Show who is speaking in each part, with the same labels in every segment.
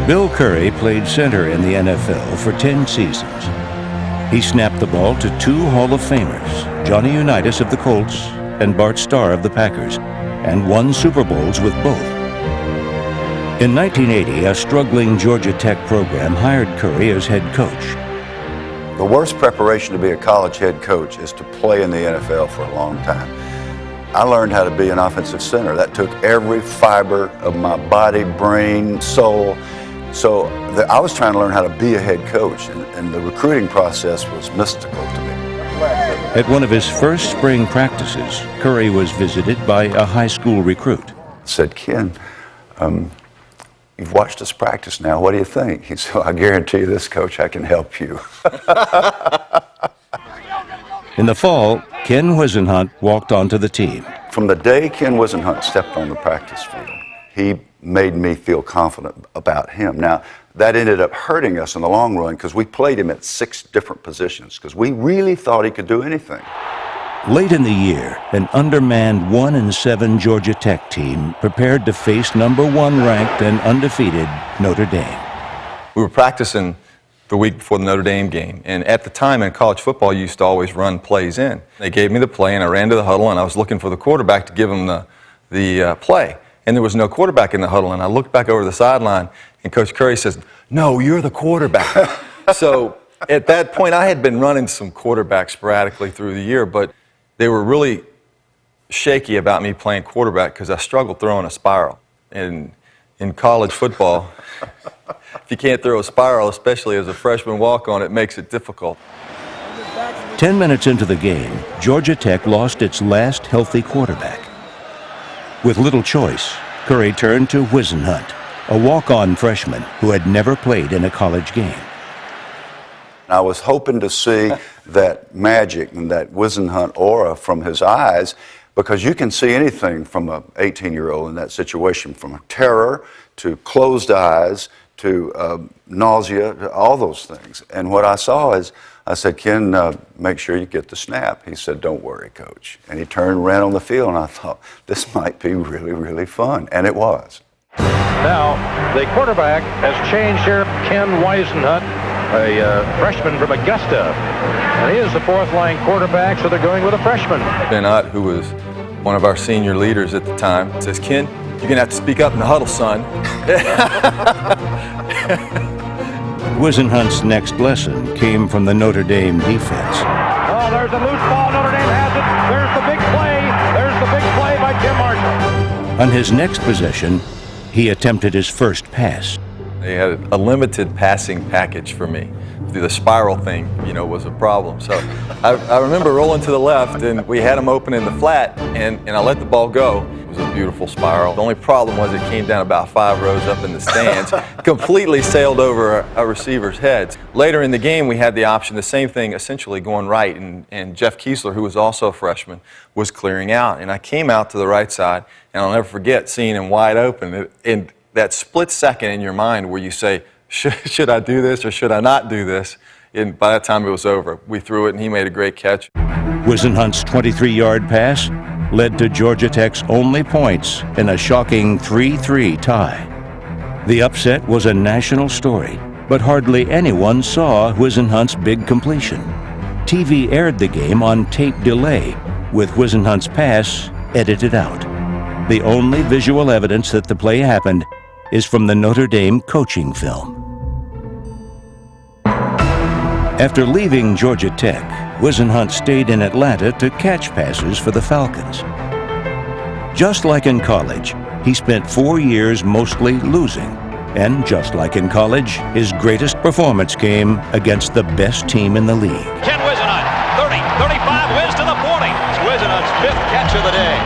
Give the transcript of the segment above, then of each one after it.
Speaker 1: Bill Curry played center in the NFL for 10 seasons. He snapped the ball to two Hall of Famers, Johnny Unitas of the Colts and Bart Starr of the Packers, and won Super Bowls with both. In 1980, a struggling Georgia Tech program hired Curry as head coach.
Speaker 2: The worst preparation to be a college head coach is to play in the NFL for a long time. I learned how to be an offensive center. That took every fiber of my body, brain, soul. So I was trying to learn how to be a head coach, and the recruiting process was mystical to me.
Speaker 1: At one of his first spring practices, Curry was visited by a high school recruit.
Speaker 2: I said, Ken, you've watched us practice now. What do you think? He said, I guarantee you this, Coach, I can help you.
Speaker 1: In the fall, Ken Whisenhunt walked onto the team.
Speaker 2: From the day Ken Whisenhunt stepped on the practice field, he made me feel confident about him. Now, that ended up hurting us in the long run because we played him at 6 different positions because we really thought he could do anything.
Speaker 1: Late in the year, an undermanned 1-7 Georgia Tech team prepared to face #1 ranked and undefeated Notre Dame.
Speaker 3: We were practicing the week before the Notre Dame game, and at the time in college football, you used to always run plays in. They gave me the play, and I ran to the huddle, and I was looking for the quarterback to give him the play. And there was no quarterback in the huddle, and I looked back over the sideline, and Coach Curry says, "No, you're the quarterback." So at that point, I had been running some quarterbacks sporadically through the year, but they were really shaky about me playing quarterback because I struggled throwing a spiral. And in college football, if you can't throw a spiral, especially as a freshman walk-on, it makes it difficult.
Speaker 1: 10 minutes into the game, Georgia Tech lost its last healthy quarterback. With little choice, Curry turned to Whisenhunt, a walk-on freshman who had never played in a college game.
Speaker 2: I was hoping to see that magic and that Whisenhunt aura from his eyes, because you can see anything from an 18-year-old in that situation, from terror to closed eyes to nausea, all those things. And what I saw is, I said, Ken, make sure you get the snap. He said, don't worry, Coach. And he turned and ran on the field, and I thought, this might be really, really fun. And it was.
Speaker 4: Now, the quarterback has changed here, Ken Whisenhunt, a freshman from Augusta. And he is the fourth-line quarterback, so they're going with a freshman.
Speaker 3: Ben Ott, who was one of our senior leaders at the time, says, Ken, you're going to have to speak up in the huddle, son.
Speaker 1: Whisenhunt's next lesson came from the Notre Dame defense.
Speaker 4: Oh, there's a loose ball. Notre Dame has it. There's the big play. There's the big play by Tim Marshall.
Speaker 1: On his next possession, he attempted his first pass.
Speaker 3: They had a limited passing package for me. The spiral thing, was a problem. So I remember rolling to the left, and we had him open in the flat, and I let the ball go. It was a beautiful spiral. The only problem was it came down about 5 rows up in the stands, completely sailed over our receivers' heads. Later in the game, we had the option, the same thing, essentially going right, and Jeff Kiesler, who was also a freshman, was clearing out. And I came out to the right side, and I'll never forget seeing him wide open. And that split second in your mind where you say, should I do this or should I not do this? And by that time, it was over. We threw it, and he made a great catch.
Speaker 1: Whisenhunt's 23-yard pass led to Georgia Tech's only points in a shocking 3-3 tie. The upset was a national story, but hardly anyone saw Whisenhunt's big completion. TV aired the game on tape delay, with Whisenhunt's pass edited out. The only visual evidence that the play happened is from the Notre Dame coaching film. After leaving Georgia Tech, Whisenhunt stayed in Atlanta to catch passes for the Falcons. Just like in college, he spent 4 years mostly losing. And just like in college, his greatest performance came against the best team in the league.
Speaker 5: Ken Whisenhunt, 30, 35, whiz to the 40. It's Whisenhunt's 5th catch of the day.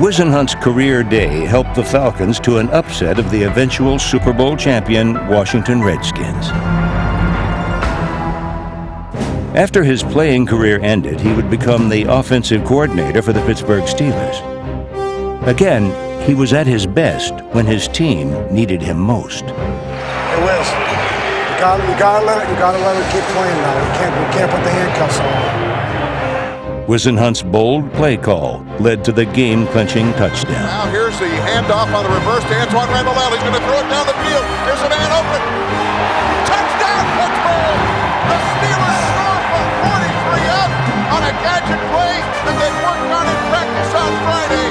Speaker 1: Whisenhunt's career day helped the Falcons to an upset of the eventual Super Bowl champion Washington Redskins. After his playing career ended, he would become the offensive coordinator for the Pittsburgh Steelers. Again, he was at his best when his team needed him most.
Speaker 6: Hey, Wes, you gotta let him keep playing now. We can't put the handcuffs on.
Speaker 1: Whisenhunt's bold play call led to the game-clinching touchdown.
Speaker 6: Now here's the handoff on the reverse to Antoine Randall. He's going to throw it down the field. There's a man open. Touchdown, Pittsburgh! The Steelers score from 43 up on a gadget play that they worked on in practice on Friday.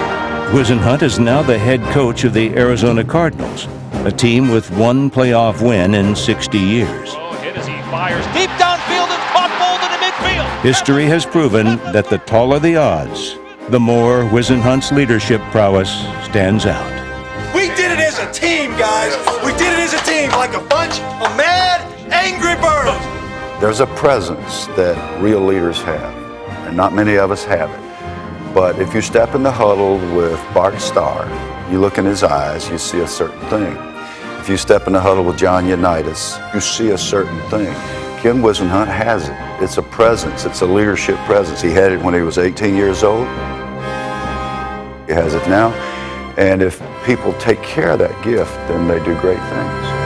Speaker 1: Whisenhunt is now the head coach of the Arizona Cardinals, a team with one playoff win in 60 years.
Speaker 5: Hit as he fires deep downfield and caught bold in the midfield.
Speaker 1: History has proven that the taller the odds, the more Whisenhunt's leadership prowess stands out.
Speaker 7: We did it as a team, guys. We did it as a team, like a bunch of mad, angry birds.
Speaker 2: There's a presence that real leaders have, and not many of us have it. But if you step in the huddle with Bart Starr, you look in his eyes, you see a certain thing. If you step in the huddle with John Unitas, you see a certain thing. Ken Whisenhunt has it. It's a presence. It's a leadership presence. He had it when he was 18 years old. He has it now. And if people take care of that gift, then they do great things.